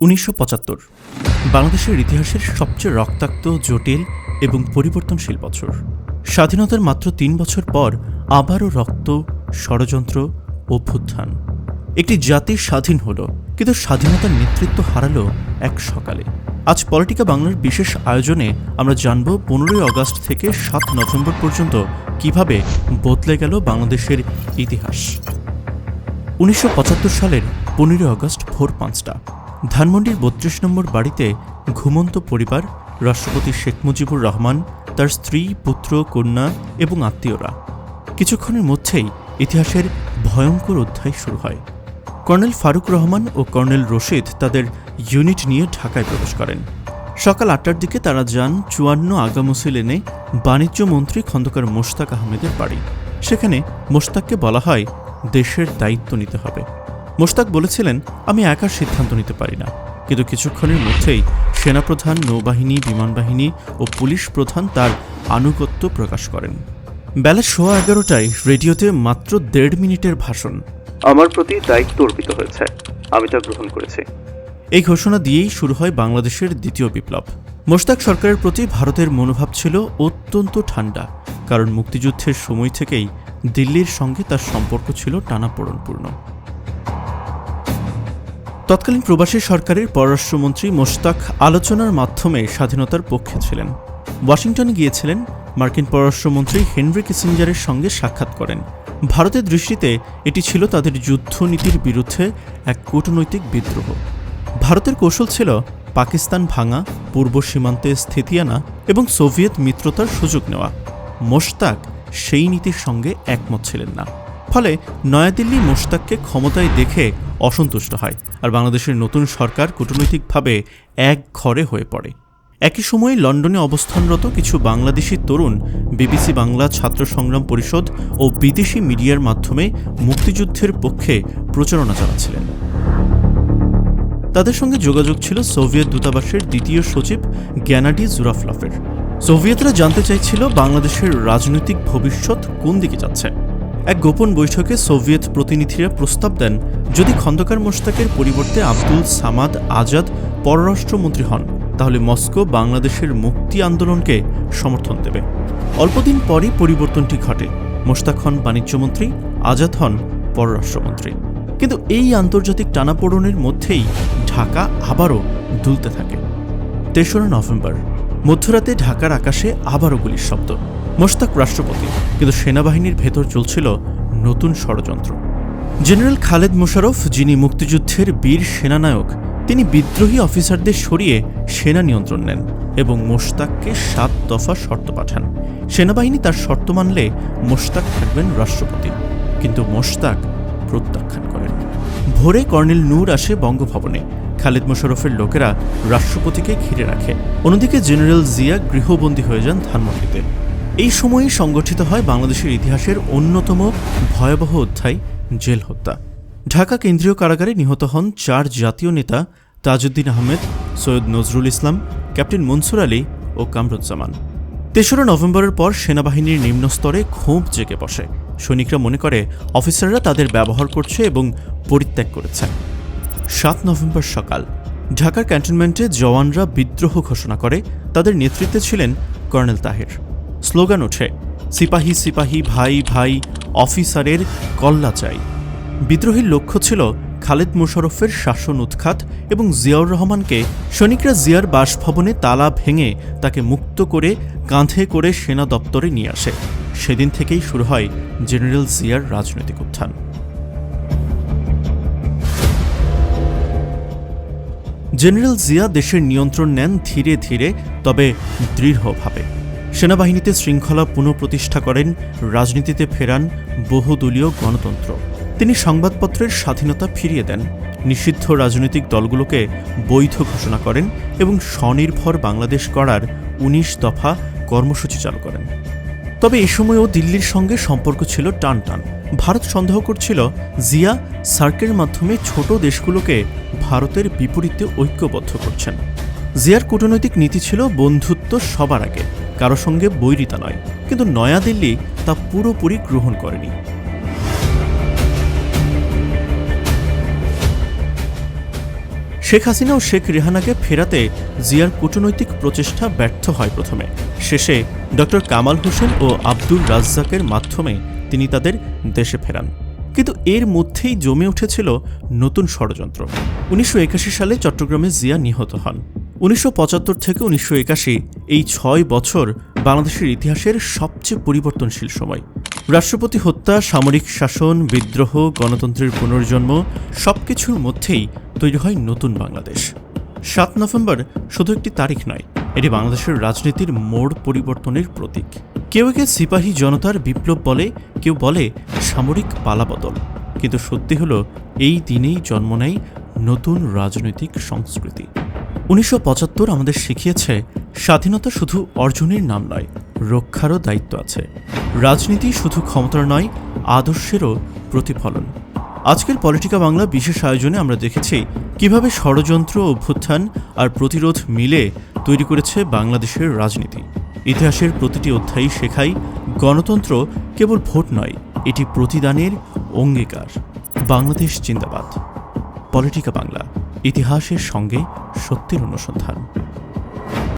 1975 বাংলাদেশের ইতিহাসের সবচেয়ে রক্তাক্ত, জটিল এবং পরিবর্তনশীল বছর। স্বাধীনতার মাত্র 3 বছর পর আবারও রক্ত, ষড়যন্ত্র, অভ্যুত্থান। একটি জাতি স্বাধীন হল, কিন্তু স্বাধীনতার নেতৃত্ব হারালো এক সকালে। আজ পলিটিকা বাংলার বিশেষ আয়োজনে আমরা জানব 15ই আগস্ট থেকে 7 নভেম্বর পর্যন্ত কিভাবে বদলে গেল বাংলাদেশের ইতিহাস। 1975 সালের 15ই আগস্ট ভোর 5টা ধানমন্ডির 32 নম্বর বাড়িতে ঘুমন্ত পরিবার, রাষ্ট্রপতি শেখ মুজিবুর রহমান, তার স্ত্রী, পুত্র, কন্যা এবং আত্মীয়রা। কিছুক্ষণের মধ্যেই ইতিহাসের ভয়ঙ্কর অধ্যায় শুরু হয়। কর্নেল ফারুক রহমান ও কর্নেল রশিদ তাদের ইউনিট নিয়ে ঢাকায় প্রবেশ করেন। সকাল 8টার দিকে তারা যান 54 আগামসি লেনে বাণিজ্য মন্ত্রী খন্দকার মোশতাক আহমেদের বাড়ি। সেখানে মোশতাককে বলা হয় দেশের দায়িত্ব নিতে হবে। মোশতাক বলেছিলেন, আমি একা সিদ্ধান্ত নিতে পারি না। কিন্তু কিছুক্ষণের মধ্যেই সেনাপ্রধান, নৌবাহিনী, বিমানবাহিনী ও পুলিশ প্রধান তার আনুগত্য প্রকাশ করেন। বেলা 11:15টায় রেডিওতে মাত্র 1.5 মিনিটের ভাষণ। আমার প্রতি দায়িত্ব অর্পিত হয়েছে, আমি তা গ্রহণ করেছি। এই ঘোষণা দিয়েই শুরু হয় বাংলাদেশের দ্বিতীয় বিপ্লব। মোশতাক সরকারের প্রতি ভারতের মনোভাব ছিল অত্যন্ত ঠান্ডা, কারণ মুক্তিযুদ্ধের সময় থেকেই দিল্লির সঙ্গে তার সম্পর্ক ছিল টানাপোড়েনপূর্ণ। তৎকালীন প্রবাসী সরকারের পররাষ্ট্রমন্ত্রী মোশতাক আলোচনার মাধ্যমে স্বাধীনতার পক্ষে ছিলেন। ওয়াশিংটনে গিয়েছিলেন, মার্কিন পররাষ্ট্রমন্ত্রী হেনরি কিসিঞ্জারের সঙ্গে সাক্ষাৎ করেন। ভারতের দৃষ্টিতে এটি ছিল তাদের যুদ্ধনীতির বিরুদ্ধে এক কূটনৈতিক বিদ্রোহ। ভারতের কৌশল ছিল পাকিস্তান ভাঙা, পূর্ব সীমান্তে স্থিতি আনা এবং সোভিয়েত মিত্রতার সুযোগ নেওয়া। মোশতাক সেই নীতির সঙ্গে একমত ছিলেন না। ফলে নয়াদিল্লি মোশতাককে ক্ষমতায় দেখে অসন্তুষ্ট হয়, আর বাংলাদেশের নতুন সরকার কূটনৈতিকভাবে এক ঘরে হয়ে পড়ে। একই সময়ে লন্ডনে অবস্থানরত কিছু বাংলাদেশি তরুণ বিবিসি বাংলা, ছাত্র সংগ্রাম পরিষদ ও বিদেশি মিডিয়ার মাধ্যমে মুক্তিযুদ্ধের পক্ষে প্রচারণা চালাচ্ছিলেন। তাদের সঙ্গে যোগাযোগ ছিল সোভিয়েত দূতাবাসের দ্বিতীয় সচিব গেনাডি জুরাফলভের। সোভিয়েতরা জানতে চাইছিল বাংলাদেশের রাজনৈতিক ভবিষ্যৎ কোন দিকে যাচ্ছে। এক গোপন বৈঠকে সোভিয়েত প্রতিনিধিরা প্রস্তাব দেন, যদি খন্দকার মোশতাকের পরিবর্তে আব্দুল সামাদ আজাদ পররাষ্ট্রমন্ত্রী হন, তাহলে মস্কো বাংলাদেশের মুক্তি আন্দোলনকে সমর্থন দেবে। অল্পদিন পরই পরিবর্তনটি ঘটে। মোশতাক হন বাণিজ্যমন্ত্রী, আজাদ হন পররাষ্ট্রমন্ত্রী। কিন্তু এই আন্তর্জাতিক টানাপোড়েনের মধ্যেই ঢাকা আবারও দুলতে থাকে। 3রা নভেম্বর মধ্যরাতে ঢাকার আকাশে আবারও গুলির শব্দ। মোশতাক রাষ্ট্রপতি, কিন্তু সেনাবাহিনীর ভেতর চলছিল নতুন ষড়যন্ত্র। জেনারেল খালেদ মোশাররফ, যিনি মুক্তিযুদ্ধের বীর সেনানায়ক, তিনি বিদ্রোহী অফিসারদের সরিয়ে সেনা নিয়ন্ত্রণ নেন এবং মোশতাককে 7 দফা শর্ত পাঠান। সেনাবাহিনী তার শর্ত মানলে মোশতাক থাকবেন রাষ্ট্রপতি, কিন্তু মোশতাক প্রত্যাখ্যান করেন। ভোরে কর্নেল নূর আসে বঙ্গভবনে। খালেদ মোশাররফের লোকেরা রাষ্ট্রপতিকে ঘিরে রাখে। অন্যদিকে জেনারেল জিয়া গৃহবন্দী হয়ে যান ধানমন্ডিতে। এই সময়ে সংগঠিত হয় বাংলাদেশের ইতিহাসের অন্যতম ভয়াবহ অধ্যায়, জেল হত্যা। ঢাকা কেন্দ্রীয় কারাগারে নিহত হন 4 জাতীয় নেতা, তাজউদ্দিন আহমেদ, সৈয়দ নজরুল ইসলাম, ক্যাপ্টেন মনসুর আলী ও কামরুজ্জামান। 3রা নভেম্বরের পর সেনাবাহিনীর নিম্নস্তরে ক্ষোভ জেগে বসে। সৈনিকরা মনে করে অফিসাররা তাদের ব্যবহার করছে এবং পরিত্যাগ করেছে। 7 নভেম্বর সকাল ঢাকার ক্যান্টনমেন্টে জওয়ানরা বিদ্রোহ ঘোষণা করে। তাদের নেতৃত্বে ছিলেন কর্নেল তাহের। স্লোগান ওঠে, সিপাহী সিপাহী, ভাই ভাই, অফিসারের কল্লা চাই। বিদ্রোহীর লক্ষ্য ছিল খালেদ মোশাররফের শাসন উৎখাত এবং জিয়াউর রহমানকে। সৈনিকরা জিয়ার বাসভবনে তালা ভেঙে তাকে মুক্ত করে কাঁধে করে সেনা দপ্তরে নিয়ে আসে। সেদিন থেকেই শুরু হয় জেনারেল জিয়ার রাজনৈতিক উত্থান। জেনারেল জিয়া দেশের নিয়ন্ত্রণ নেন ধীরে ধীরে, তবে দৃঢ়ভাবে। সেনাবাহিনীতে শৃঙ্খলা পুনঃপ্রতিষ্ঠা করেন, রাজনীতিতে ফেরান বহুদলীয় গণতন্ত্র। তিনি সংবাদপত্রের স্বাধীনতা ফিরিয়ে দেন, নিষিদ্ধ রাজনৈতিক দলগুলোকে বৈধ ঘোষণা করেন এবং স্বনির্ভর বাংলাদেশ গড়ার 19 দফা কর্মসূচি চালু করেন। তবে এ সময়ও দিল্লির সঙ্গে সম্পর্ক ছিল টানটান। ভারত সন্দেহ করছিল জিয়া সার্কের মাধ্যমে ছোট দেশগুলোকে ভারতের বিপরীতে ঐক্যবদ্ধ করছেন। জিয়ার কূটনৈতিক নীতি ছিল বন্ধুত্ব সবার আগে, কারো সঙ্গে বৈরিতা নয়। কিন্তু নয়াদিল্লি তা পুরোপুরি গ্রহণ করেনি। শেখ হাসিনা ও শেখ রেহানাকে ফেরাতে জিয়ার কূটনৈতিক প্রচেষ্টা ব্যর্থ হয় প্রথমে। শেষে ডক্টর কামাল হোসেন ও আব্দুর রাজ্জাকের মাধ্যমে তিনি তাদের দেশে ফেরান। কিন্তু এর মধ্যেই জমে উঠেছিল নতুন ষড়যন্ত্র। 1981 সালে চট্টগ্রামে জিয়া নিহত হন। 1975 থেকে 1981 এই 6 বছর বাংলাদেশের ইতিহাসের সবচেয়ে পরিবর্তনশীল সময়। রাষ্ট্রপতি হত্যা, সামরিক শাসন, বিদ্রোহ, গণতন্ত্রের পুনর্জন্ম সবকিছুর মধ্যেই তৈরি হয় নতুন বাংলাদেশ। 7 নভেম্বর শুধু একটি তারিখ নয়, এটি বাংলাদেশের রাজনীতির মোড় পরিবর্তনের প্রতীক। কেউ একে সিপাহী জনতার বিপ্লব বলে, কেউ বলে সামরিক পালাবদল, কিন্তু সত্যি হলো এই দিনেই জন্ম নেয় নতুন রাজনৈতিক সংস্কৃতি। 1975 আমাদের শিখিয়েছে স্বাধীনতা শুধু অর্জনের নাম নয়, রক্ষারও দায়িত্ব আছে। রাজনীতি শুধু ক্ষমতার নয়, আদর্শেরও প্রতিফলন। আজকের পলিটিকা বাংলা বিশেষ আয়োজনে আমরা দেখেছি কিভাবে ষড়যন্ত্র, অভ্যুত্থান আর প্রতিরোধ মিলে তৈরি করেছে বাংলাদেশের রাজনীতি। ইতিহাসের প্রতিটি অধ্যায় শেখায় গণতন্ত্র কেবল ভোট নয়, এটি প্রতিদানের অঙ্গীকার। বাংলাদেশ জিন্দাবাদ। পলিটিকা বাংলা, ইতিহাসের সঙ্গে সত্যের অনুসন্ধান।